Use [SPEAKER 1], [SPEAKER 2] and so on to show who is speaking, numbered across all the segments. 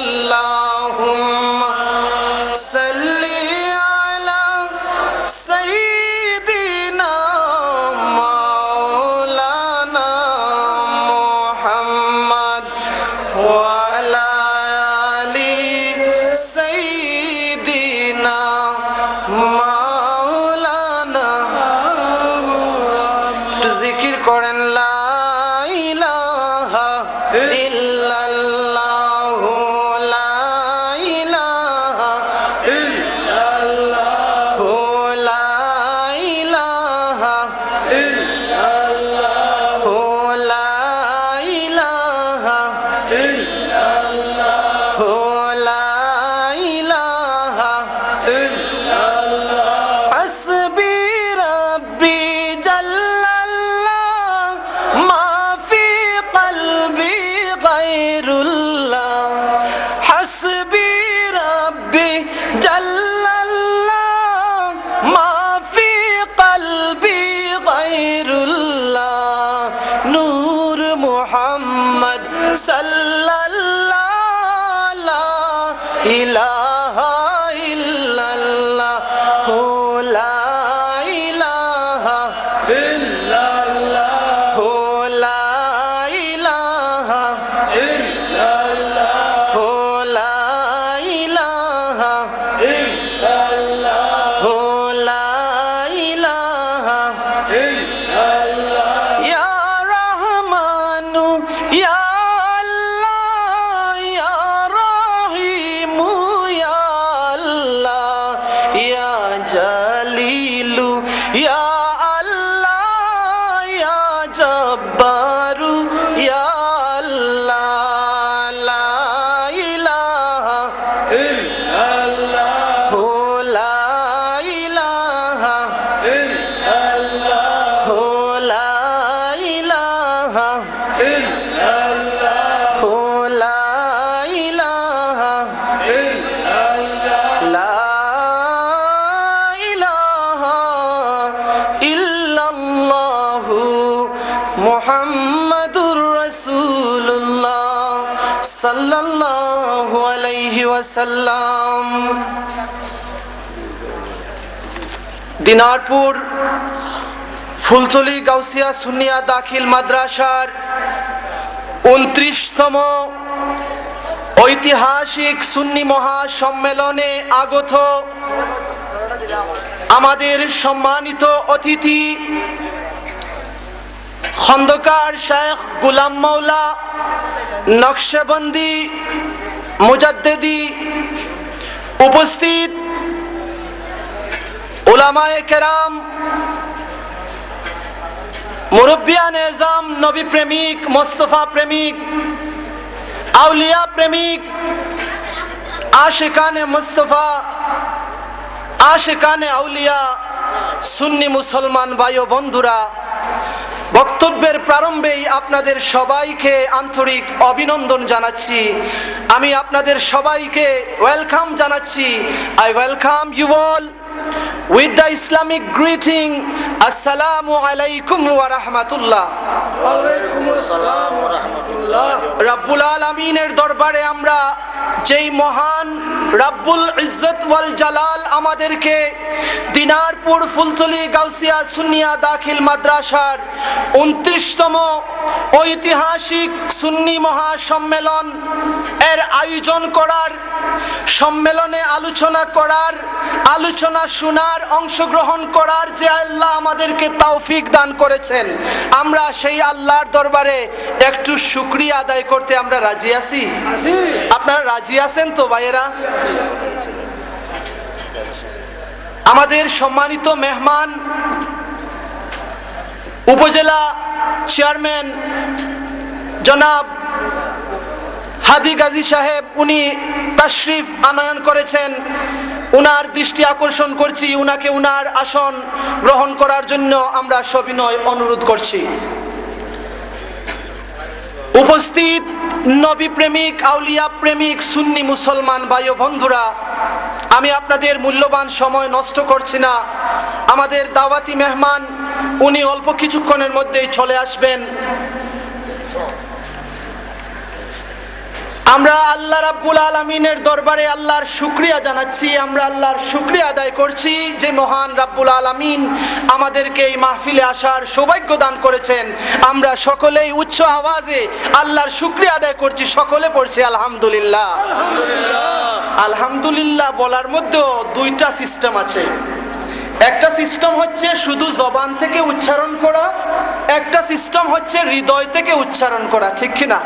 [SPEAKER 1] আল্লাহুম্মা সাল্লি আলা সাইয়্যিদিনা মাওলানা মুহাম্মদ ওয়া আলা আলি সাইয়্যিদিনা মাওলানা। একটু জিকির করেন লা ইলাহা ইল্লাল্লাহু লা ইলাহা ইল্লাল্লাহু লা ইলাহা ইল্লাল্লাহু লা ইলাহা ইল্লাল্লাহু লা ইলাহা ইল্লাল্লাহ। হাসবি রাব্বি জাল্লাল্লাহ মা ফি কলবি গায়রুল্লাহ। হাসবি রাব্বি জাল্লাল্লাহ মা ফি কলবি গায়রুল্লাহ। নূর মুহাম্মদ সাল্লাল্লাহু লা ইলাহা ইল্লাল্লাহ লা ইলাহা ইল্লাল্লাহ লা ইলাহা ইল্লাল্লাহ লা ইলাহা ইল্লাল্লাহ লা ইলাহা ইল্লাল্লাহ। ইয়া রহমানু ইয়া আল্লাহ ইয়া রহিমু ইয়া আল্লাহ ইয়া জালিলু ইয়া আল্লাহ ইয়া জব্বারু ইয়া আল্লাহ লা ইলাহা ইল্লাল্লাহ লা ইলাহা ইল্লাল্লাহ লা ইলাহা ইল্লাল্লাহ লা ইলাহা ইল্লাল্লাহ লা ইলাহা ইল্লাল্লাহু মুহাম্মাদুর রাসূলুল্লাহ সাল্লাল্লাহু আলাইহি ওয়াসাল্লাম। দিনারপুর ফুলতলি গাউসিয়া সুন্নিয়া দাখিল মাদ্রাসার 29তম ঐতিহাসিক সুন্নি মহাসম্মেলনে আগত আমাদের সম্মানিত অতিথি খন্দকার শেখ গোলাম মাওলা নকশবন্দি মুজাদ্দিদি, উপস্থিত উলামায়ে কেরাম, মুরব্বিয়ান এজাম, নবী প্রেমিক, মোস্তফা প্রেমিক, আউলিয়া প্রেমিক, আশিকানে মুস্তফা, আশিকানে আউলিয়া, সুন্নি মুসলমান ভাই ও বন্ধুরা, বক্তব্যের প্রারম্ভেই আপনাদের সবাইকে আন্তরিক অভিনন্দন জানাচ্ছি। আমি আপনাদের সবাইকে ওয়েলকাম জানাচ্ছি। I welcome you all with the Islamic greeting, Assalamu alaikum wa rahmatullah.
[SPEAKER 2] Wa alaikum assalam wa rahmatullah.
[SPEAKER 1] রব্বুল আলামিনের দরবারে আমরা যেই মহান রব্বুল ইজ্জত ওয়াল জালাল আমাদেরকে দিনারপুর ফুলতলি গাউসিয়া সুন্নিয়া দাখিল মাদ্রাসার 29তম ঐতিহাসিক সুন্নি মহাসম্মেলন এর আয়োজন করার, সম্মেলনে আলোচনা করার, আলোচনা শোনার, অংশগ্রহণ করার যে আল্লাহ আমাদেরকে তৌফিক দান করেছেন, আমরা সেই আল্লাহর দরবারে একটু শুকরিয়া আদায় করতে আমরা রাজি আছি। আপনারা রাজি আছেন তো ভাইয়েরা? আমাদের সম্মানিত মেহমান উপজেলা চেয়ারম্যান জনাব হাদি গাজী সাহেব, উনি তাশরিফ আনয়ন করেছেন। উনার দৃষ্টি আকর্ষণ করছি, উনাকে উনার আসন গ্রহণ করার জন্য আমরা সবিনয় অনুরোধ করছি। উপস্থিত নবী প্রেমিক, আউলিয়া প্রেমিক, সুন্নি মুসলমান ভাই ও বন্ধুরা, আমি আপনাদের মূল্যবান সময় নষ্ট করছি না। আমাদের দাওয়াতি মেহমান উনি অল্প কিছুক্ষণের মধ্যেই চলে আসবেন। আমরা আল্লাহ রাব্বুল আলামিনের দরবারে আল্লাহর শুকরিয়া জানাচ্ছি, আমরা আল্লাহর শুকরিয়া আদায় করছি যে মহান রাব্বুল আলামিন আমাদেরকে এই মাহফিলে আসার সৌভাগ্য দান করেছেন। আমরা সকলেই উচ্চ আওয়াজে আল্লাহর শুকরিয়া আদায় করছি, সকলে পড়ছি আলহামদুলিল্লাহ। আলহামদুলিল্লাহ বলার মধ্যেও দুইটা সিস্টেম আছে। একটা সিস্টেম হচ্ছে শুধু জবান থেকে উচ্চারণ করা, একটা সিস্টেম হচ্ছে হৃদয় থেকে উচ্চারণ করা, ঠিক কিনা?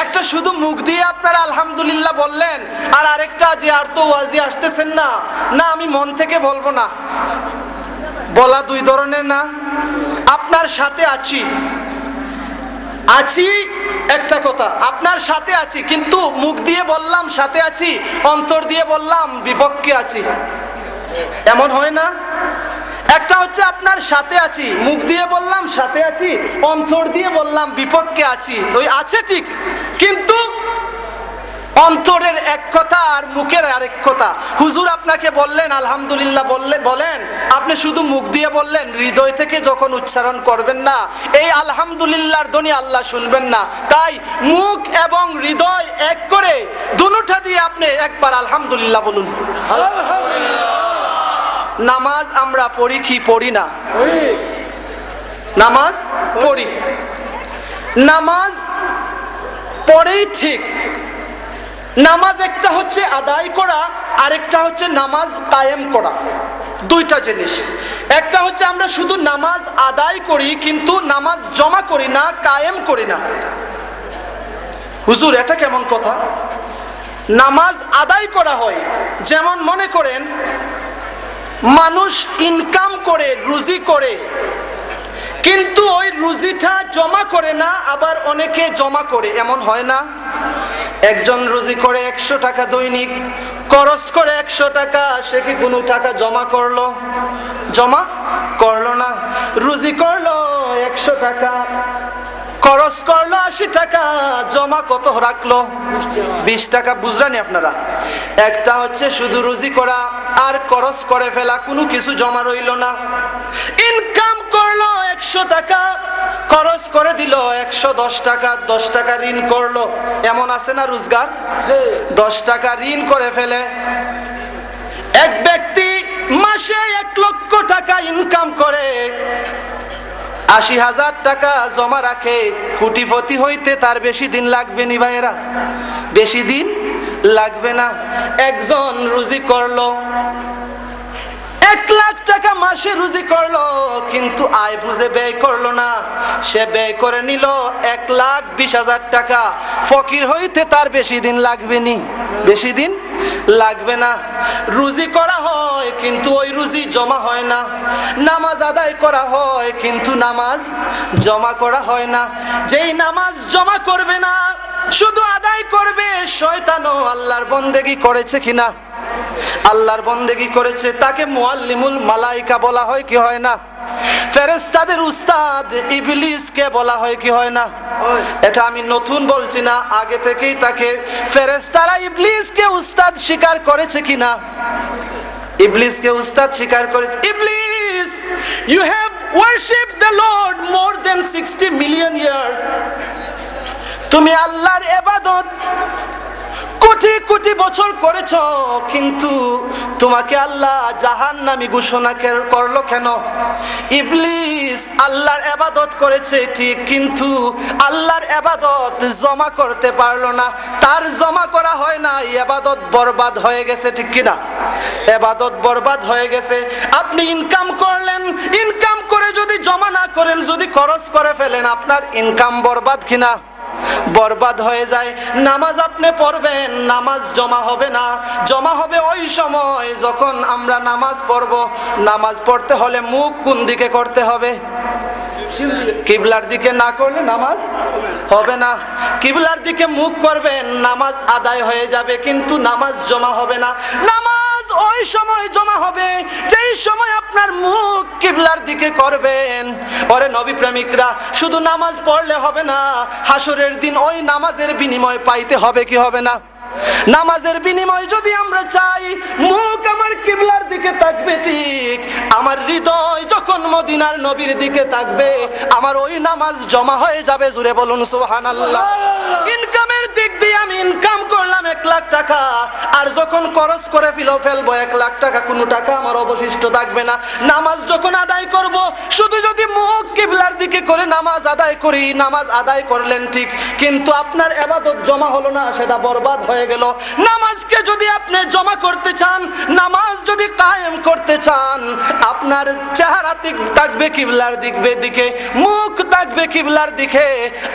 [SPEAKER 1] একটা শুধু মুখ দিয়ে আপনারা আলহামদুলিল্লাহ বললেন, আর আরেকটা যে আর তো ওয়াজি আসতেছেন না, না আমি মন থেকে বলবো না, বলা দুই ধরনের না। আপনার সাথে আছি একটা কথা, আপনার সাথে আছি কিন্তু মুখ দিয়ে বললাম সাথে আছি, অন্তর দিয়ে বললাম বিপক্ষে আছি, এমন হয় না? একটা হচ্ছে আপনার সাথে আছি, মুখ দিয়ে বললাম সাথে আছি, অন্তর দিয়ে বললাম বিপক্ষে আছি। ওই আছে ঠিক, কিন্তু অন্তরের এক কথা আর মুখের আরেক কথা। হুজুর আপনাকে বললেন আলহামদুলিল্লাহ বলেন, আপনি শুধু মুখ দিয়ে বললেন, হৃদয় থেকে যখন উচ্চারণ করবেন না, এই আলহামদুলিল্লাহর ধ্বনি আল্লাহ শুনবেন না। তাই মুখ এবং হৃদয় এক করে দুটা দিয়ে আপনি একবার আলহামদুলিল্লাহ বলুন। নামাজ আমরা পড়ি কি পড়ি না? নামাজ পড়ি, নামাজ পড়েই ঠিক। নামাজ একটা হচ্ছে আদায় করা, আরেকটা হচ্ছে নামাজ কায়েম করা, দুইটা জিনিস। একটা হচ্ছে আমরা শুধু নামাজ আদায় করি কিন্তু নামাজ জমা করি না, কায়েম করি না। হুজুর এটা কেমন কথা? নামাজ আদায় করা হয়, যেমন মনে করেন মানুষ ইনকাম করে, রুজি করে, কিন্তু ওই রুজিটা জমা করে না, আবার অনেকে জমা করে, এমন হয় না? একজন রুজি করে 100 টাকা দৈনিক, খরচ করে 100 টাকা, সে কি কোনো টাকা জমা করলো? জমা করলো না। রুজি করলো 100 টাকা, খরচ করলো 80 টাকা, জমা কত রাখলো? 20 টাকা। বুঝলেন আপনারা? একটা হচ্ছে শুধু রুজি করা আর খরচ করে ফেলা, কোনো কিছু জমা রইল না। ইনকাম করলো 100 টাকা, খরচ করে দিল 110 টাকা, 10 টাকা ঋণ করলো, এমন আছে না? রোজগার 10 টাকা ঋণ করে ফেলে। এক ব্যক্তি মাসে 1 লক্ষ টাকা ইনকাম করে, 80,000 টাকা জমা রাখে, কোটিপতি হইতে তার বেশি দিন লাগবে নি ভাইয়েরা? বেশি দিন লাগবে না। একজন রুজি করলো 1 লাখ টাকা, মাসে রুজি করলো, কিন্তু আয় বুঝে ব্যয় করলো না, সে ব্যয় করে নিল 1,20,000 টাকা। ফকির হইতে তার বেশি দিন লাগবে নি? বেশি দিন লাগবে না। রুজি করা হয় কিন্তু ওই রুজি জমা হয় না। নামাজ আদায় করা হয় কিন্তু নামাজ জমা করা হয় না। যেই নামাজ জমা করবে না, শুধু আদায় করবে, শয়তানও আল্লাহর বন্দেগী করেছে কিনা? আল্লাহর বন্দেগী করেছে, তাকে মুআল্লিমুল মালাইকা বলা হয় কি হয় না? ফেরেশতাদের উস্তাদ ইবলিসকে বলা হয় কি হয় না? এটা আমি নতুন বলছি না, আগে থেকেই তাকে ফেরেশতারা ইবলিসকে উস্তাদ স্বীকার করেছে কিনা? ইবলিসকে উস্তাদ স্বীকার করেছে। ইবলিস, you have worshipped the Lord more than 60 million years. তুমি আল্লাহর ইবাদত কোটি কোটি বছর করেছো, কিন্তু তোমাকে আল্লাহ জাহান্নামী ঘোষণা করলো কেন? ইবলিস আল্লাহর ইবাদত করেছে ঠিক, কিন্তু আল্লাহর ইবাদত জমা করতে পারলো না, তার জমা করা হয় না, ইবাদত বরবাদ হয়ে গেছে, ঠিক কিনা? ইবাদত বরবাদ হয়ে গেছে। আপনি ইনকাম করলেন, ইনকাম করে যদি জমা না করেন, যদি খরচ করে ফেলেন, আপনার ইনকাম বরবাদ কিনা? বরবাদ হয়ে যায়। নামাজ আপনি পড়বেন, নামাজ জমা হবে না। জমা হবে ওই সময় যখন আমরা নামাজ পড়ব। নামাজ পড়তে হলে মুখ কোন দিকে করতে হবে? কিবলার দিকে না করলে নামাজ হবে না। কিবলার দিকে মুখ করবেন, নামাজ আদায় হয়ে যাবে, কিন্তু নামাজ জমা হবে না। নামাজ ওই সময় জমা হবে যেই সময় আপনার মুখ কিবলার দিকে করবেন। ওরে নবী প্রেমিকরা, শুধু নামাজ পড়লে হবে না, হাসরের দিন ওই নামাজের বিনিময় পাইতে হবে কি হবে না? নামাজের বিনিময় যদি আমরা চাই, মুখ আমার কিবলার দিকে থাকবে ঠিক, আমার হৃদয় যখন মদিনার নবীর দিকে থাকবে, আমার ওই নামাজ জমা হয়ে যাবে। জুড়ে বলুন সুবহানাল্লাহ। ইনকামের দিক দিয়ে আমি ইনকাম করলাম 1 লাখ টাকা, আর যখন খরচ করে ফেলবো 1 লাখ টাকা, কোনো টাকা আমার অবশিষ্ট থাকবে না। নামাজ যখন আদায় করব, শুধু যদি মুখ কিবলার দিকে করে নামাজ আদায় করি, নামাজ আদায় করলেন ঠিক, কিন্তু আপনার ইবাদত জমা হলো না, সেটা বরবাদ হয়ে গেল। নামাজকে যদি আপনি জমা করতে চান, নামাজ যদি কায়েম করতে চান, আপনার চেহারা থাকবে কিবলার দিকে, মুখ থাকবে কিবলার দিকে,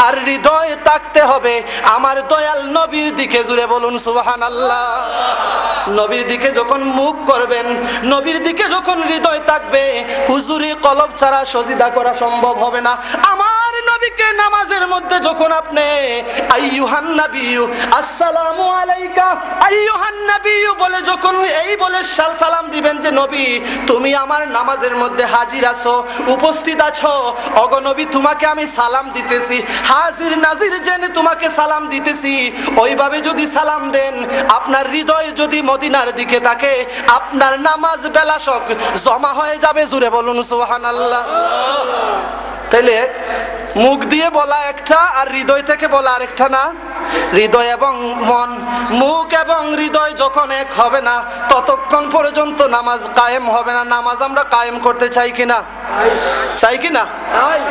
[SPEAKER 1] আর হৃদয় থাকতে হবে আমার দয়াল নবীর দিকে। জুড়ে বলুন সুবহানাল্লাহ। নবীর দিকে যখন মুখ করবেন, নবীর দিকে যখন হৃদয় থাকবে, হুজুরি কলব ছাড়া সজিদা করা সম্ভব হবে না। আমার নবীকে নামাজের মধ্যে যখন আপনি আইয়ুহান নাবিয়্যু আসসালামু আলাইকা আইয়ুহান নাবিয়্যু বলে যখন এই বলে সালাম দিবেন যে নবী তুমি আমার নামাজের মধ্যে হাজির আছো, উপস্থিত আছো, ওগো নবী তোমাকে আমি সালাম দিতেছি, হাজির নাজির জেনে তোমাকে সালাম দিতেছি, ওইভাবে যদি সালাম দেন, আপনার হৃদয় যদি মদিনার দিকে থাকে, আপনার নামাজ বেলাশক জমা হয়ে যাবে। জুড়ে বলুন সুবহানাল্লাহ। তাইলে মুখ দিয়ে বলা একটা আর হৃদয় থেকে বলা আরেকটা না? হৃদয় এবং মন, মুখ এবং হৃদয় যখন এক হবে না, ততক্ষণ পর্যন্ত নামাজ কায়েম হবে না। নামাজ আমরা কায়েম করতে চাই কিনা? চাই কিনা?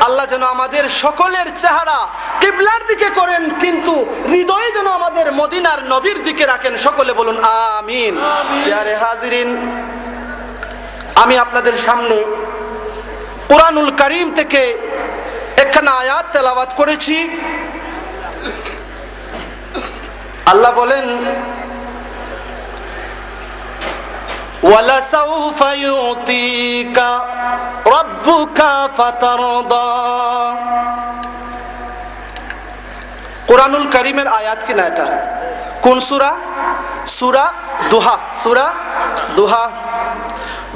[SPEAKER 1] আল্লাহ যেন আমাদের সকলের চেহারা কিবলার দিকে করেন, কিন্তু হৃদয় যেন আমাদের মদিনার নবীর দিকে রাখেন। সকলে বলুন আমিন। প্রিয় হাজিরিন, আমি আপনাদের সামনে কুরআনুল কারীম থেকে একখানা আয়াত তেলাওয়াত করেছি। আল্লাহ বলেন, ওয়ালাসাউফা ইউতিকা রাব্বুকা ফাতারদা। কুরআনুল কারীমের আয়াত কিনা এটা? কোন সূরা? সূরা দুহা। সূরা দুহা।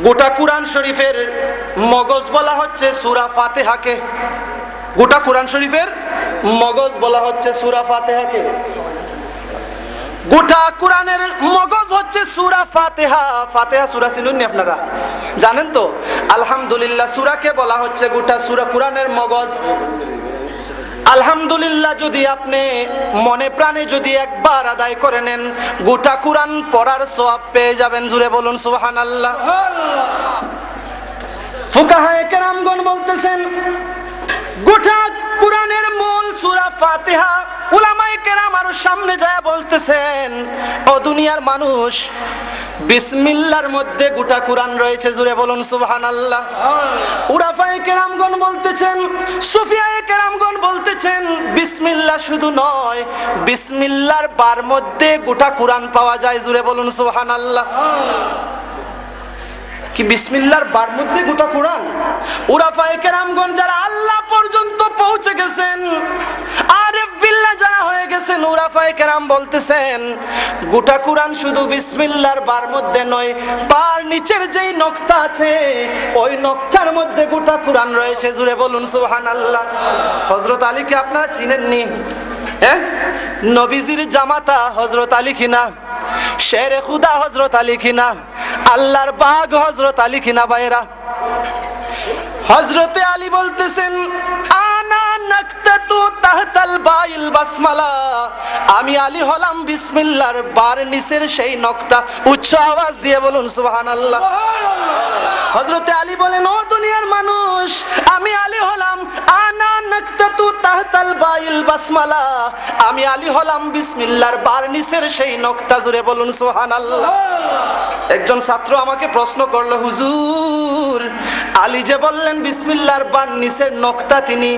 [SPEAKER 1] গোটা কুরআন শরীফের মগজ বলা হচ্ছে সূরা ফাতিহাকে। গোটা কুরআন শরীফের মগজ বলা হচ্ছে সূরা ফাতিহাকে। গোটা কুরআনের মগজ হচ্ছে সূরা ফাতিহা। ফাতিহা সূরা চিনেননি আপনারা? জানেন তো? আলহামদুলিল্লাহ সূরাকে বলা হচ্ছে গোটা সূরা কুরআনের মগজ। আলহামদুলিল্লাহ যদি আপনি মনে প্রাণে যদি একবার আদায় করে নেন, গোটা কুরআন পড়ার সওয়াব পেয়ে যাবেন। জুড়ে বলুন সুবহানাল্লাহ। ফুকাহায়ে কেরামগণ বলতেছেন, গোটা কুরআনের মূল সূরা ফাতিহা। উলামায়ে কেরাম আর সামনে যায় বলতেছেন, ও দুনিয়ার মানুষ, বিসমিল্লাহর মধ্যে গোটা কুরআন রয়েছে। জুড়ে বলুন সুবহানাল্লাহ। উরাফায়ে কেরামগণ বলতেছেন, সুফিয়ায়ে কেরামগণ বলতেছেন, বিসমিল্লাহ শুধু নয়, বিসমিল্লাহর বার মধ্যে গোটা কুরআন পাওয়া যায়। জুড়ে বলুন সুবহানাল্লাহ। কি বিসমিল্লাহর বার মধ্যে গোটা কুরআন? উরাফায়ে কেরামগণ যারা আল্লাহ পর্যন্ত পৌঁছে গেছেন, আরিফ বিল্লাহ যারা হয়ে গেছেন, উরাফায়ে কেরাম বলতেছেন, গোটা কুরআন শুধু বিসমিল্লাহর বার মধ্যে নয়, পার নিচের যেই নকতা আছে ওই নকতার মধ্যে গোটা কুরআন রয়েছে। জুড়ে বলুন সুবহানাল্লাহ। হযরত আলীকে আপনারা চিনেননি? নবীজির জামাতা হযরত আলী কিনা? শেরে খুদা হযরত আলী কিনা? আল্লাহর বাগ হযরত আলী কিনা? ভাইরা, হযরতে আলী বলতেছেন, আনা নাকতাতু তাহতাল বাইল বাসমালা, আমি আলী হলাম বিসমিল্লাহর বার নিচের সেই নকতা। উচ্চ আওয়াজ দিয়ে বলুন সুবহানাল্লাহ। হযরতে আলী বলেন, ও দুনিয়ার মানুষ, আমি আলী হলাম আনা নাকতাতু তাহতাল বাইল বাসমালা, আমি আলী হলাম বিসমিল্লাহর বার নিচের সেই নকতা। জুড়ে বলুন সুবহানাল্লাহ। একজন ছাত্র আমাকে প্রশ্ন করলো, হুজুর, আলী যে বললেন বিসমিল্লাহর বার নিচের নকতা, তিনি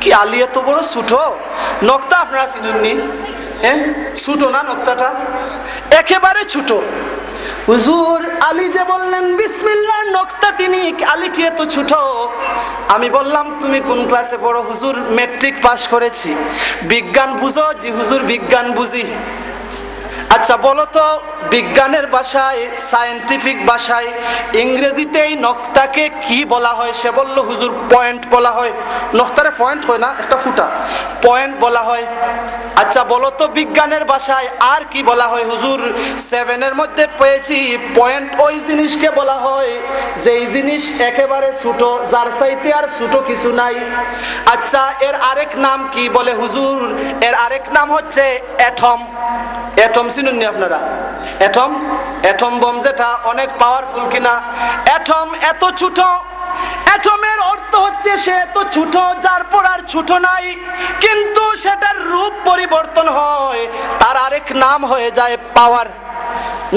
[SPEAKER 1] কি আলী এত বড় ছোট? নকতা আপনারা চিনেননি? ছোট না নকতাটা? একেবারে ছোট। হুজুর, আলী যে বললেন বিসমিল্লাহর নকতা, তিনি আলী কি এত ছোট? আমি বললাম, তুমি কোন ক্লাসে পড়ো? হুজুর, মেট্রিক পাস করেছি। বিজ্ঞান বুঝো? জি হুজুর, বিজ্ঞান বুঝি। আচ্ছা বলো তো, বিজ্ঞানের ভাষায়, সায়েন্টিফিক ভাষায়, ইংরেজিতে এই নকতাকে কি বলা হয়? সে বলল হুজুর পয়েন্ট বলা হয়। নকতারে পয়েন্ট হয় না, একটা ফুটা, পয়েন্ট বলা হয়। আচ্ছা বলো তো বিজ্ঞানের ভাষায় আর কি বলা হয়? হুজুর 7-এর মধ্যে পেয়েছি পয়েন্ট ওই জিনিসকে বলা হয় যেই জিনিস একেবারে ছোট, যার চাইতে আর ছোট কিছু নাই। আচ্ছা এর আরেক নাম কি বলে হুজুর? এর আরেক নাম হচ্ছে অ্যাটম। অ্যাটম চিনুন নি আপনারা? অ্যাটম, অ্যাটম বম যেটা অনেক পাওয়ারফুল কিনা। অ্যাটম এত ছোট, অ্যাটমের অর্থ হচ্ছে সে এত ছোট যার পর আর ছোট নাই, কিন্তু সেটার রূপ পরিবর্তন হয়, তার আরেক নাম হয়ে যায় পাওয়ার।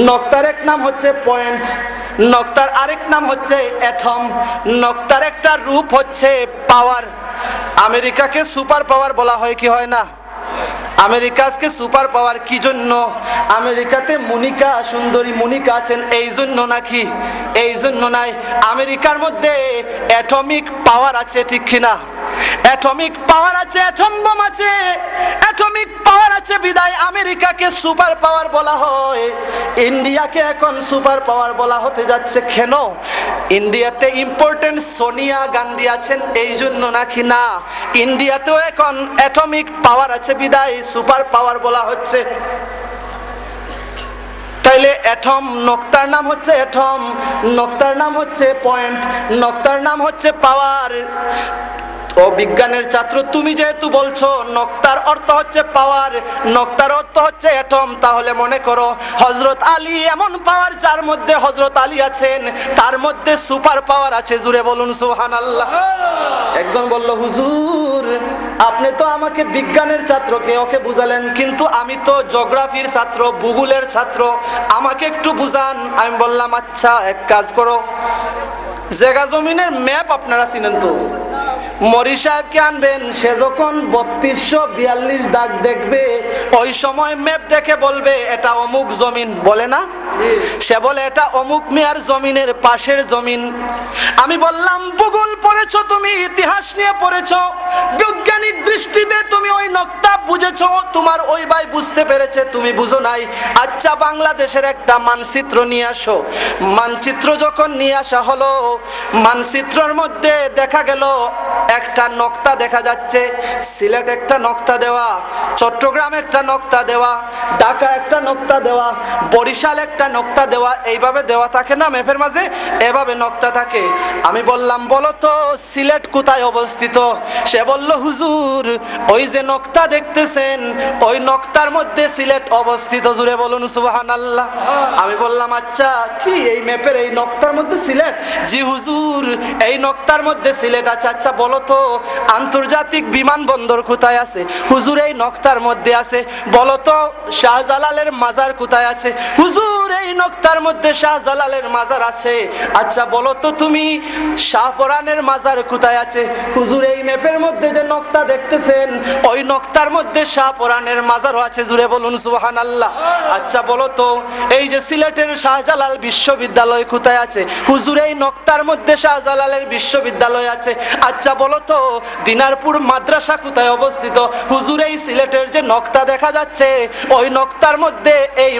[SPEAKER 1] নকতার এক নাম হচ্ছে পয়েন্ট, নকতার আরেক নাম হচ্ছে অ্যাটম, নকতার একটা রূপ হচ্ছে পাওয়ার। আমেরিকাকে সুপার পাওয়ার বলা হয় কি হয় না? আমেরিকা আজকে সুপার পাওয়ার কি জন্য? আমেরিকাতে মনিকা, সুন্দরী মনিকা আছেন এই জন্য নাকি? এই জন্য নাই, আমেরিকার মধ্যে অ্যাটমিক পাওয়ার আছে, ঠিক কিনা? অ্যাটমিক পাওয়ার আছে, অ্যাটম বোম আছে, অ্যাটমিক পাওয়ার আছে বিদায় আমেরিকাকে সুপার পাওয়ার বলা হয়। ইন্ডিয়াকে এখন সুপার পাওয়ার বলা হতে যাচ্ছে কেন? ইন্ডিয়াতে ইম্পর্টেন্ট সোনিয়া গান্ধী আছেন এই জন্য নাকি? না, ইন্ডিয়াতেও এখন অ্যাটমিক পাওয়ার আছে বিদায় সুপার পাওয়ার বলা হচ্ছে। তাইলে অ্যাটম, নকতার নাম হচ্ছে অ্যাটম, নকতার নাম হচ্ছে পয়েন্ট, নকতার নাম হচ্ছে পাওয়ার। ও বিজ্ঞানের ছাত্র, তুমি যেহেতু বলছো নকতার অর্থ হচ্ছে পাওয়ার, নকতার অর্থ হচ্ছে অ্যাটম, তাহলে মনে করো হযরত আলী এমন পাওয়ার যার মধ্যে হযরত আলী আছেন, তার মধ্যে সুপার পাওয়ার আছে। জুড়ে বলুন সুবহানাল্লাহ। একজন বলল হুজুর আপনি তো আমাকে বিজ্ঞানের ছাত্রকে ওকে বুঝালেন, কিন্তু আমি তো জিওগ্রাফির ছাত্র, ভূগোলের ছাত্র, আমাকে একটু বুঝান। আমি বললাম আচ্ছা এক কাজ করো, জায়গা জমিনের ম্যাপ আপনারা চিনেন তো? মরি সাহেবকে আনবেন, সে যখন 3242 দাগ দেখবে ওই সময় ম্যাপ দেখে বলবে এটা অমুক জমিন, বলে না? সে বলে এটা অমুক মিয়ার জমিনের পাশের জমিন। আমি বললাম ভূগোল পড়েছো তুমি, ইতিহাস নিয়ে পড়েছো, বৈজ্ঞানিক দৃষ্টিতে তুমি ওই নকতা বুঝেছো, তোমার ওই ভাই বুঝতে পেরেছে, তুমি বুঝো নাই। আচ্ছা বাংলাদেশের একটা মানচিত্র নিয়ে আসো। মানচিত্র যখন নিয়ে আসা হলো, মানচিত্রের মধ্যে দেখা গেল একটা নকতা দেখা যাচ্ছে, সিলেট একটা নকতা দেওয়া, চট্টগ্রাম একটা নকতা দেওয়া, ঢাকা একটা নকতা দেওয়া, বরিশাল একটা নকতা দেওয়া, এইভাবে দেওয়া থাকে না ম্যাপের মাঝে? এভাবে নকতা থাকে। আমি বললাম বলো তো সিলেট কোথায় অবস্থিত? সে বলল হুজুর ওই যে নকতা দেখতেছেন ওই নকতার মধ্যে সিলেট অবস্থিত। জুড়ে বলুন সুবহানাল্লাহ। আমি বললাম আচ্ছা কি এই ম্যাপের এই নকতার মধ্যে সিলেট? জি হুজুর এই নকতার মধ্যে সিলেট আছে। আচ্ছা বলো তো আন্তর্জাতিক বিমানবন্দর কোথায় আছে? হুজুর এই নকতার মধ্যে আছে। বলো তো শাহজালালের মাজার কোথায় আছে? হুজুর এই নকতার মধ্যে শাহজালালের মাজার আছে। আচ্ছা বলো তো তুমি শাহপরানের মাজার কোথায় আছে? হুজুর এই ম্যাপের মধ্যে যে নকতা দেখতেছেন ওই নকতার মধ্যে শাহপরানের মাজারও আছে। জুড়ে বলুন সুবহানাল্লাহ। আচ্ছা বলো তো এই যে সিলেটের শাহজালাল বিশ্ববিদ্যালয় কোথায় আছে? হুজুর এই নকতার মধ্যে শাহজালালের বিশ্ববিদ্যালয় আছে। আচ্ছা বলো তো দিনারপুর মাদ্রাসা কোথায় অবস্থিত? হুজুর এই সিলেটের যে নকতা দেখা যাচ্ছে ওই নকতার মধ্যে এই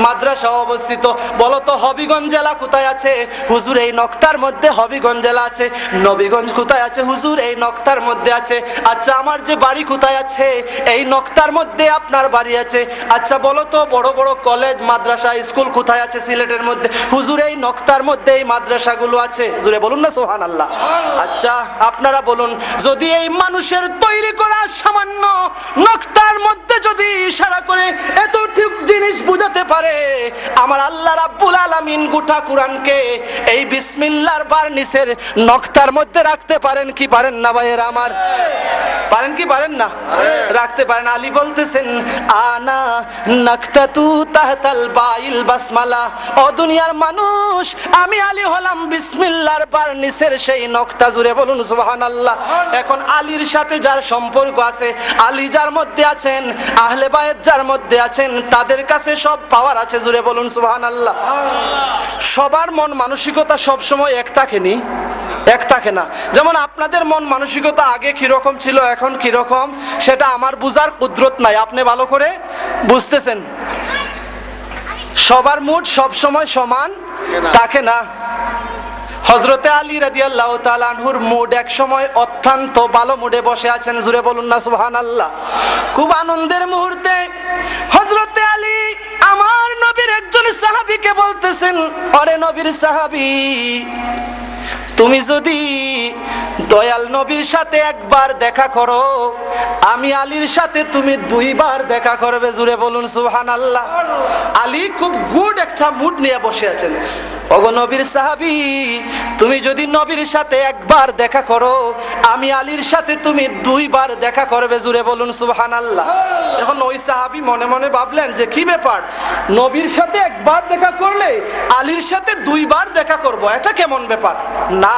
[SPEAKER 1] মাদ্রাসা অবস্থিত। বলো তো হবিগঞ্জ জেলা কোথায় আছে? হুজুর এই নকতার মধ্যে হবিগঞ্জ জেলা আছে। নবীগঞ্জ কোথায় আছে? হুজুর এই নকতার মধ্যে আছে। আচ্ছা আমার যে বাড়ি কোথায় আছে? এই নকতার মধ্যে আপনার বাড়ি আছে। আচ্ছা বলো তো বড় বড় কলেজ মাদ্রাসা স্কুল কোথায় আছে সিলেটের মধ্যে? হুজুর এই নকতার মধ্যে এই মাদ্রাসাগুলো আছে। জুড়ে বলুন না সুবহানাল্লাহ। আচ্ছা আপনারা বলুন যদি এই মানুষের তৈরি করা সামান্য নকতার মধ্যে যদি ইশারা করে এতটুক জিনিস বুঝাতে পারে, আমার আল্লাহ রাব্বুল আলামিন গোটা কোরআনকে এই বিসমিল্লাহর বার্নিসের নকতার মধ্যে রাখতে পারেন কি পারেন না ভাইয়েরা আমার? পারেন কি পারেন না? রাখতে পারেন। আলী বলতেছেন আনা নাকতাতু তাহতাল বাইল বাসমালা। ও দুনিয়ার মানুষ আমি আলী হলাম বিসমিল্লাহর বার্নিসের সেই নকতা। জুড়ে বলুন সুবহানাল্লাহ। এখন আলীর সাথে যার সম্পর্ক আছে, আলী যার মধ্যে আছেন, আহলে বায়েত যার মধ্যে আছেন, তাদের কাছে সব পাওয়ার আছে। জুড়ে বলুন সুবহানাল্লাহ। সবার মন মানসিকতা সব সময় এক থাকেনি, এক থাকে না। যেমন আপনাদের মন মানসিকতা আগে কিরকম ছিল এখন কিরকম সেটা আমার বুঝার কুদরত নাই, আপনি ভালো করে বুঝতেছেন। সবার মুড সব সময় সমান থাকে না। হযরতে আলী রাদিয়াল্লাহু তাআলা আনহুর মুড এক সময় অত্যন্ত ভালো মুডে বসে আছেন, জুড়ে বলুন না সুবহানাল্লাহ। খুব আনন্দের মুহূর্তে হযরতে আলী আমার নবীর একজন সাহাবীকে বলতেছেন, আরে নবীর সাহাবী, তুমি যদি দয়াল নবীর সাথে একবার দেখা করো, আমি আলীর সাথে তুমি 2 বার দেখা করবে, জুড়ে বলুন সুবহানাল্লাহ। আলী খুব গুড একটা মুড নিয়ে বসে আছেন। ওগো নবীর সাহাবী, তুমি যদি নবীর সাথে একবার দেখা করো, আমি আলীর সাথে তুমি 2 বার দেখা করবে, জুড়ে বলুন সুবহানাল্লাহ। এখন ওই সাহাবী মনে মনে ভাবলেন যে কি ব্যাপার, নবীর সাথে একবার দেখা করলে আলীর সাথে 2 বার দেখা করব, এটা কেমন ব্যাপার? না,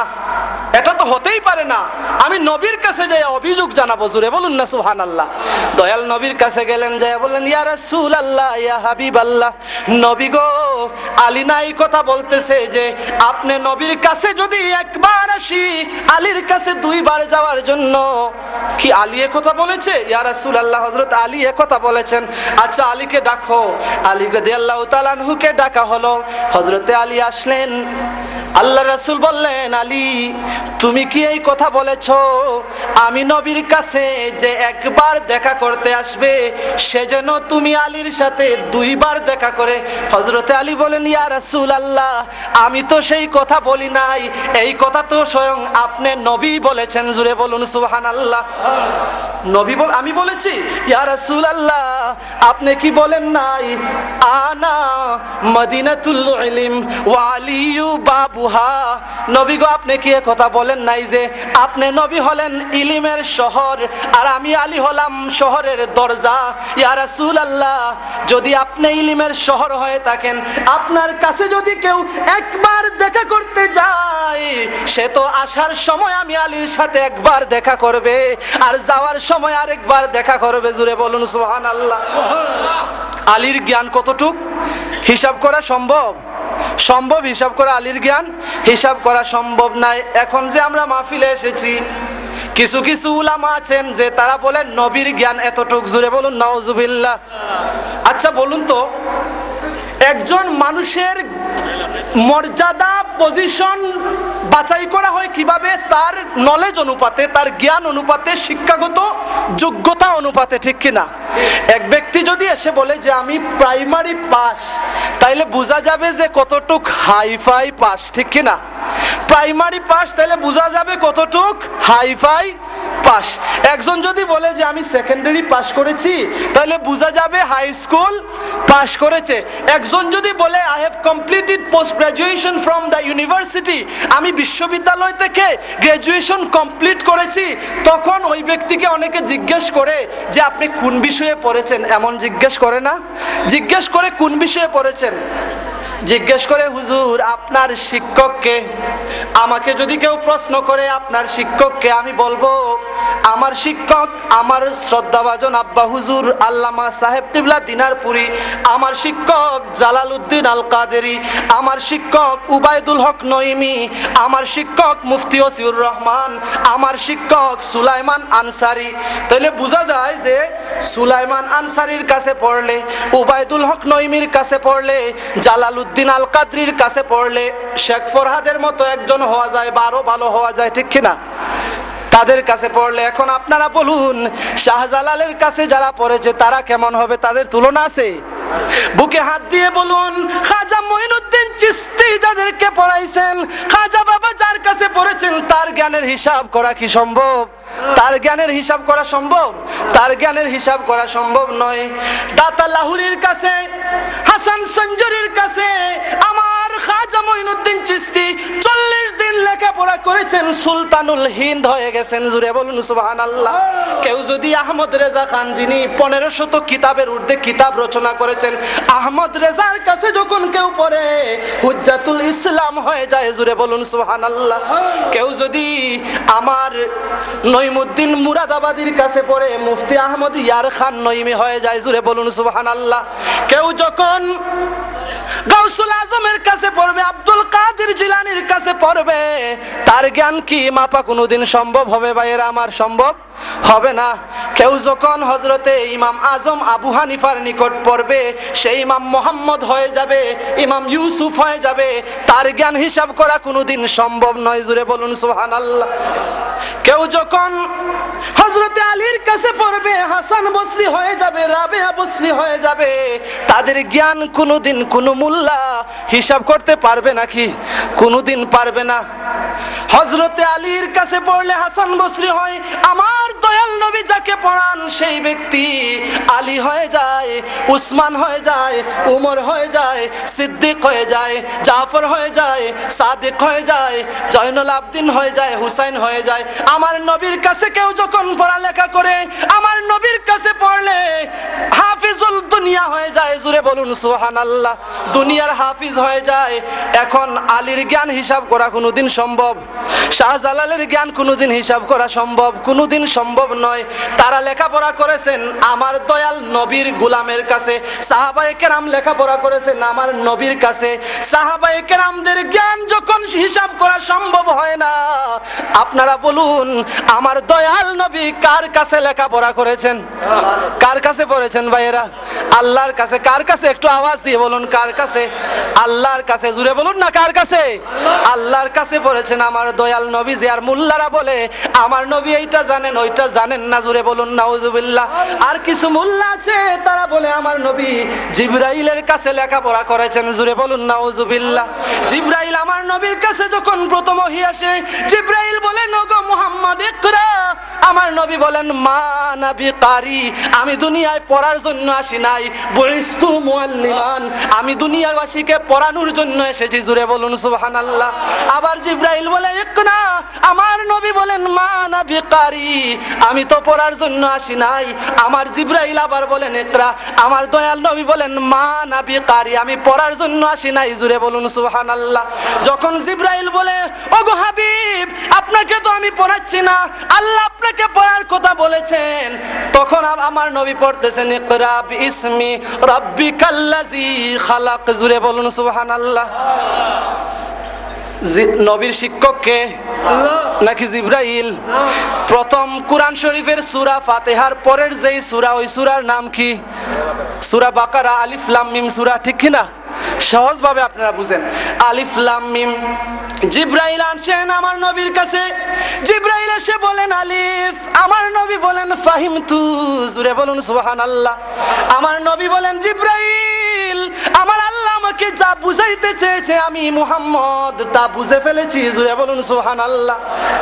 [SPEAKER 1] এটা তো হতেই পারে না, আমি নবীর কাছে যাই অভিযোগ জানাবো, জুড়ে বলুন না সুবহানাল্লাহ। দয়াল নবীর কাছে গেলেন, যায় বললেন, ইয়া রাসূলুল্লাহ, ইয়া হাবিবাল্লাহ, নবী গো, আলী নাই কথা বলতেছে যে আপনি নবীর কাছে যদি একবার আসি, আলীর কাছে 2 বার যাওয়ার জন্য। কি আলী এ কথা বলেছে? ইয়া রাসূলুল্লাহ, হযরত আলী এ কথা বলেছেন। আচ্ছা, আলীকে ডাকো। আলী রাদিয়াল্লাহু তাআলা আনহুকে ডাকা হলো। হযরতে আলী আসলেন। আল্লাহ রাসূল বললেন, আলী, তুমি কি এই কথা বলেছো আমি নবীর কাছে যে একবার দেখা করতে আসবে, সেজন্য তুমি আলীর সাথে 2 বার দেখা করে? হযরতে আলী বলেন, ইয়া রাসূলুল্লাহ, আমি তো সেই কথা বলি নাই, এই কথা তো স্বয়ং আপনি নবী বলেছেন, জুড়ে বলুন সুবহানাল্লাহ। নবী বল, আমি বলেছি? ইয়া রাসূলুল্লাহ, আপনি কি বলেন নাই, আনা মদিনাতুল ইলম ওয়া আলিয়ু বাবুহা? নবী গো, আপনি কি এই কথা বলেন নাই যে আপনি নবী হলেন ইলমের শহর আর আমি আলী হলাম শহরের দরজা? ইয়া রাসূলুল্লাহ, যদি আপনি ইলমের শহর হয়ে থাকেন, আপনার কাছে যদি কেউ একবার দেখা করতে যায়, সে তো আসার সময় আমি আলীর সাথে একবার দেখা করবে আর যাওয়ার সময় আরেকবার দেখা করবে, জুড়ে বলুন সুবহানাল্লাহ। আলীর জ্ঞান কতটুক হিসাব করা সম্ভব? সম্ভব হিসাব করা? আলীর জ্ঞান হিসাব করা সম্ভব নাই। এখন যে আমরা মাহফিলে এসেছি, কিছু কিছু উলামা আছেন যে তারা বলেন নবীর জ্ঞান এতটুক, জুড়ে বলুন নাউজুবিল্লাহ। আচ্ছা বলুন তো, একজন মানুষের মর্যাদা, পজিশন বাছাই করা হয় কিভাবে? তার নলেজ অনুপাতে, তার জ্ঞান অনুপাতে, শিক্ষাগত যোগ্যতা অনুপাতে, ঠিক কিনা? এক ব্যক্তি যদি এসে বলে যে আমি প্রাইমারি পাস, তাইলে বোঝা যাবে যে কতটুক হাইফাই পাস, ঠিক কিনা? প্রাইমারি পাস, তাইলে বোঝা যাবে কতটুক হাইফাই পাস। একজন যদি বলে যে আমি সেকেন্ডারি পাস করেছি, তাহলে বোঝা যাবে হাই স্কুল পাস করেছে। একজন যদি বলে I have completed post graduation from the university, আমি বিশ্ববিদ্যালয় থেকে গ্রাজুয়েশন কমপ্লিট করেছি, তখন ওই ব্যক্তিকে অনেকে জিজ্ঞেস করে যে আপনি কোন বিষয়ে পড়েছেন, এমন জিজ্ঞেস করে না? জিজ্ঞেস করে কোন বিষয়ে পড়েছেন, জিজ্ঞেস করে হুজুর আপনার শিক্ষককে। আমাকে যদি কেউ প্রশ্ন করে আপনার শিক্ষককে, আমি বলবো আমার শিক্ষক আমার শ্রদ্ধাভাজন আব্বা হুজুর আল্লামা সাহেব কিবলা দিনারপুরি, আমার শিক্ষক জালালউদ্দিন আল কাদেরি, আমার শিক্ষক উবাইদুল হক নঈমি, আমার শিক্ষক মুফতি ওসিউর রহমান, আমার শিক্ষক সুলাইমান আনসারি। তাহলে বোঝা যায় যে সুলাইমান আনসারির কাছে পড়লে, উবাইদুল হক নঈমির কাছে পড়লে, জালালউদ্দিন আল কাদরির কাছে পড়লে শেখ ফরহাদের মতো একজন হওয়া যায় বা আরো ভালো হওয়া যায়, ঠিক কিনা? তাদের কাছে পড়লে। এখন আপনারা বলুন, শাহজালালের কাছে যারা পড়েছে তারা কেমন হবে? তাদের তুলনা আছে? বুকে হাত দিয়ে বলুন, খাজা মঈনুদ্দিন চিশতি যাদেরকে পড়াইছেন, খাজা বাবা যার কাছে পড়েছেন, তার জ্ঞানের হিসাব করা কি সম্ভব? তার জ্ঞানের হিসাব করা সম্ভব? তার জ্ঞানের হিসাব করা সম্ভব নয়। দাতা লাহুরির কাছে, হাসান সঞ্জুরির কাছে আমার খাজা মঈনুদ্দিন চিশতি 40 দিন লেখাপড়া করেছেন, সুলতানুল হিন্দ হয়ে গেছেন, জুড়ে বলুন সুবহানাল্লাহ। কেউ যদি আহমদ রেজা খান, যিনি 1500 কিতাবের ঊর্ধ্বে কিতাব রচনা করেছেন, আহমদ রেজার কাছে যখন কেউ পড়ে হুজ্জাতুল ইসলাম হয়ে যায়, জুড়ে বলুন সুবহানাল্লাহ। কেউ যদি আমার নঈমুদ্দিন মুরাদাবাদীর কাছে পড়ে মুফতি আহমদ ইয়ার খান নঈমি হয়ে যায়, জুড়ে বলুন সুবহানাল্লাহ। কেউ যখন গাউসুল আজমের কাছে পড়বে, আব্দুল কাদের জিলানীর কাছে পড়বে, তার জ্ঞান কি মাপা কোনোদিন সম্ভব হবে ভাইয়েরা আমার? সম্ভব হবে না। কেউ যখন হযরতে ইমাম আজম আবু হানিফার নিকট পড়বে, সেই ইমাম মুহাম্মদ হয়ে যাবে, ইমাম ইউসুফ হয়ে যাবে, তার জ্ঞান হিসাব করা কোনোদিন সম্ভব নয়। জুড়ে বলুন সুবহানাল্লাহ। কেউ যখন হযরতে আলীর কাছে পড়বে, হাসান বসরি হয়ে যাবে, রাবেয়া বসরি হয়ে যাবে, তাদের জ্ঞান কোনোদিন কোনো মোল্লা হিসাব করতে পারবে নাকি? কোনোদিন পারবে না। হযরতে আলীর কাছে পড়লে হাসান বসরি হয়, আমার দয়াল নবী যাকে পড়ান সেই ব্যক্তি আলী হয়ে যায়, উসমান হয়ে যায়, উমর হয়ে যায়, সিদ্দিক হয়ে যায়, জাফর হয়ে যায়, সাদিক হয়ে যায়, জয়নুল আবদিন হয়ে যায়, হুসাইন হয়ে যায়। আমার নবীর কাছে কেউ যখন পড়ালেখা করে, আমার নবীর কাছে পড়লে হাফিজুল দুনিয়া হয়ে যায়। জুড়ে বলুন সুবহানাল্লাহ। দুনিয়ার হাফিজ হয়ে যায়। এখন আলীর জ্ঞান হিসাব করা কোনোদিন সম্ভব? শাহজালালের জ্ঞান কোনোদিন হিসাব করা সম্ভব? কোনোদিন সম্ভব নয়। তারা লেখাপড়া করেছেন আমার দয়াল নবীর গোলামের কাছে, সাহাবায়ে কেরাম লেখাপড়া করেছেন আমার নবীর কাছে। সাহাবায়ে কেরামদের জ্ঞান যখন হিসাব করা সম্ভব হয় না, আপনারা বলুন আমার দয়াল নবী কার কাছে লেখাপড়া করেছেন? কার কাছে পড়েছেন ভাইয়েরা? আল্লাহর কাছে। কার কাছে? একটু আওয়াজ দিয়ে বলুন কার কাছে? আল্লাহর কাছে। জুড়ে বলুন না কার কাছে? আল্লাহর কাছে পড়েছেন আমার দয়াল নবী। যে আর মোল্লারা বলে আমার নবী এইটা জানেন ওইটা জানেন না, জুড়ে বলুন নাউজুবিল্লাহ। আর কিছু মোল্লা আছে তারা বলে আমার নবী জিবরাইলের কাছে লেখাপড়া করেছেন, জুড়ে বলুন নাউজুবিল্লাহ। জিবরাইল আমার নবীর কাছে যখন প্রথম ওহী আসে, জিবরাইল বলেন ওগো মুহাম্মদ ইকরা। আমার নবী বলেন মা নবী কারি, আমি দুনিয়ায় পড়ার জন্য আসি নাই, বুইস্তু মুআল্লিমান, আমি দুনিয়াবাসীকে পড়ানোর জন্য এসেছি। জুড়ে বলুন সুবহানাল্লাহ। আবার জিবরাইল বলে ইকরা, আমার নবী বলেন মা নবী কারি, আমি তো পড়ার জন্য আসি নাই। আমার জিবরাইল আবার বলেন ইকরা, আমার দয়াল নবী বলেন মা নবী কারি, আমি পড়ার জন্য আসি নাই। জুড়ে বলুন সুবহানাল্লাহ। যখন জিবরাইল বলে ওগো হাবিব আপনাকে তো আমি পড়াচ্ছি না, আল্লাহ আপনাকে পড়ার কথা বলেছেন, তখন আমার নবী পড়তেছেন ইকরা বিইসমি রাব্বিকাল্লাযী খালাক। জুড়ে বলুন সুবহানাল্লাহ। নবীর শিক্ষক কে? নাকি জিবরাইল? প্রথম কোরআন শরীফের সূরা ফাতিহার পরের যেই সূরা, ওই সূরার নাম কি? সূরা বাকারা, আলিফ লাম মিম সূরা, ঠিক কি না? সহজ ভাবে আপনারা বুঝেন, আলিফ লাম মিম। জিবরাইল আসেন আমার নবীর কাছে, জিবরাইল এসে বলেন আলিফ, আমার নবী বলেন ফাহিমতু। জুরে বলুন সুবহানাল্লাহ। আমার নবী বলেন জিবরাইল আমার আল্লাহ আমাকে যা বুঝাইতে চেয়েছে আমি মুহাম্মদ তা বুঝে ফেলেছি। জুরে বলুন সুবহানাল্লাহ।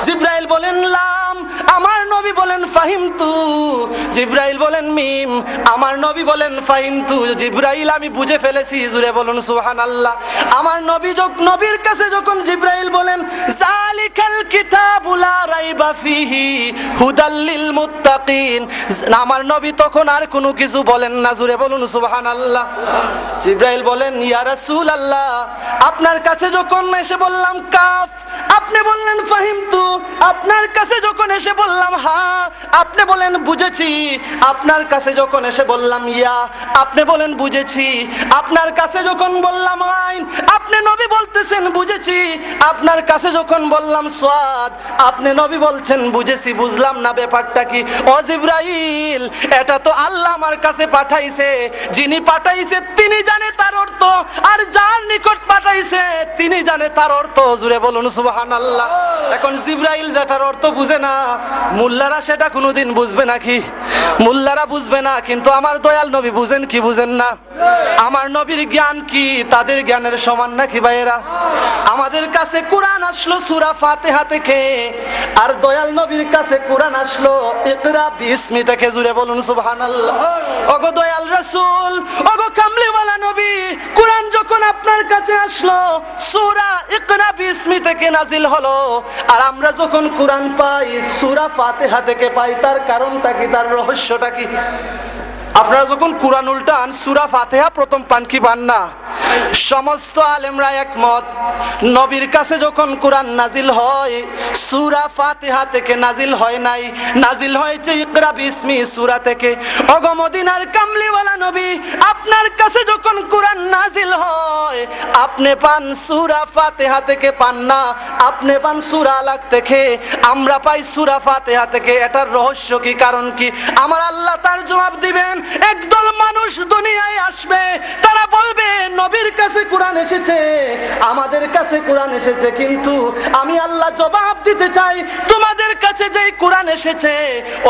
[SPEAKER 1] জিবরাইল বলেন লাম, আমার নবী বলেন ফাহিমতু। জিবরাইল বলেন মিম, আমার নবী বলেন ফাহিমতু। জিবরাইল আমি বুঝে ফেলেছি। জুরে বলুন সুবহানাল্লাহ। আমার নবীর কাছে যখন জিবরাইল বলেন যালিকাল কিতাবু লা রাইবা ফিহি হুদাল লিল মুত্তাকিন, আমার নবী তখন আর কোনো কিছু বলেন না। জুরে বলুন সুবহানাল্লাহ। জিবরাইল বলেন ইয়া রাসূলুল্লাহ, আপনার কাছে যখন এসে বললাম কাফ, আপনি বললেন ফাহিমতু। আপনার কাছে যখন এসে বললাম হা, আপনি বলেন বুঝেছি। আপনার কাছে যখন এসে বললাম ইয়া, আপনি বলেন বুঝেছি। আপনার কাছে যখন বললাম আইন, আপনি নবী বলতেছেন বুঝেছি। আপনার কাছে যখন বললাম সাদ, আপনি নবী বলছেন বুঝেছি। বুঝলাম না ব্যাপারটা কি? ও জিবরাইল, এটা তো আল্লাহ আমার কাছে পাঠাইছে, যিনি পাঠাইছে তিনি জানে তার অর্থ, আর যার নিকট পাঠাইছে তিনি জানে তার অর্থ। জুরে বলুন সুবহানাল্লাহ। এখন জিবরাইল যেটার অর্থ বুঝে না, মোল্লারা সেটা কোনোদিন বুঝবে নাকি? মোল্লারা বুঝবে না, কিন্তু আমার দয়াল নবী বুঝেন কি বুঝেন না? আমার নবীর জ্ঞান কি তাদের জ্ঞানের সমান নাকি ভাইয়েরা? আমাদের কাছে কোরআন আসলো সূরা ফাতিহা থেকে, আর দয়াল নবীর কাছে কোরআন আসলো ইকরা বিসমি থেকে। জুরে বলুন সুবহানাল্লাহ। ওগো দয়াল রাসূল, ওগো কামলিওয়ালা নবী, কোরআন যখন আপনার কাছে আসলো সূরা ইকরা বিসমি থেকে নাজিল হলো, আর আমরা যখন কোরআন পাই সূরা ফাতিহা থেকে পাই, তার কারণটা কি? তার রহস্যটা কি? আপনারা যখন কোরআন উল্টান সূরা ফাতিহা প্রথম পান কি পান না? সমস্ত আলেমরা একমত, নবীর কাছে যখন কোরআন নাজিল হয় সূরা ফাতিহা থেকে নাজিল হয় নাই, নাজিল হয়েছে ইকরা বিসমি সূরা থেকে। ওগো মদিনার কামলিওয়ালা নবী, আপনার কাছে যখন কোরআন নাজিল হয় আপনি পান সূরা ফাতিহা থেকে পান না, আপনি পান সূরা আলাক থেকে, আমরা পাই সূরা ফাতিহা থেকে। এটার রহস্য কি, কারণ কি? আমার আল্লাহ তার জবাব দিবেন। একদল মানুষ দুনিয়ায় আসবে, তারা বলবে নবীর কাছে কোরআন এসেছে, আমাদের কাছে কোরআন এসেছে, কিন্তু আমি আল্লাহ জবাব দিতে চাই, তোমাদের কাছে যেই কোরআন এসেছে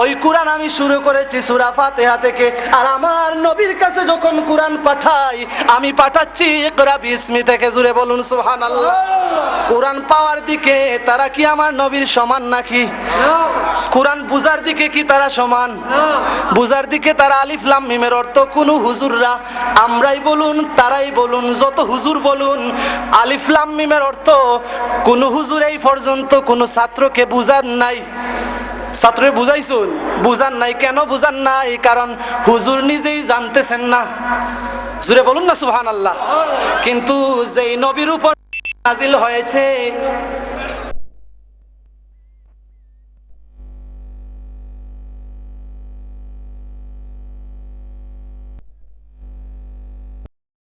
[SPEAKER 1] ওই কোরআন আমি শুরু করেছি সূরা ফাতিহা থেকে, আর আমার নবীর কাছে যখন কোরআন পাঠাই আমি পাঠাচ্ছি ইকরা বিসমি থেকে। জুড়ে বলুন সুবহানাল্লাহ। কোরআন পাওয়ার দিকে তারা কি আমার নবীর সমান নাকি? কোরআন বুঝার দিকে কি তারা সমান? বুঝার দিকে তারা আলিফ লাম মিমের অর্থ কোন হুজুররা, আমরাই বলুন তারাই বলুন, যত হুজুর বলুন, আলিফ লাম মিমের অর্থ কোন হুজুর এই পর্যন্ত কোন ছাত্রকে বুঝান নাই। ছাত্রে বুঝাইছুন? বুঝান নাই। কেন বুঝান নাই? কারণ হুজুর নিজেই জানতেছেন না। জুড়ে বলুন না সুবহানাল্লাহ। কিন্তু যেই নবীর উপর নাজিল হয়েছে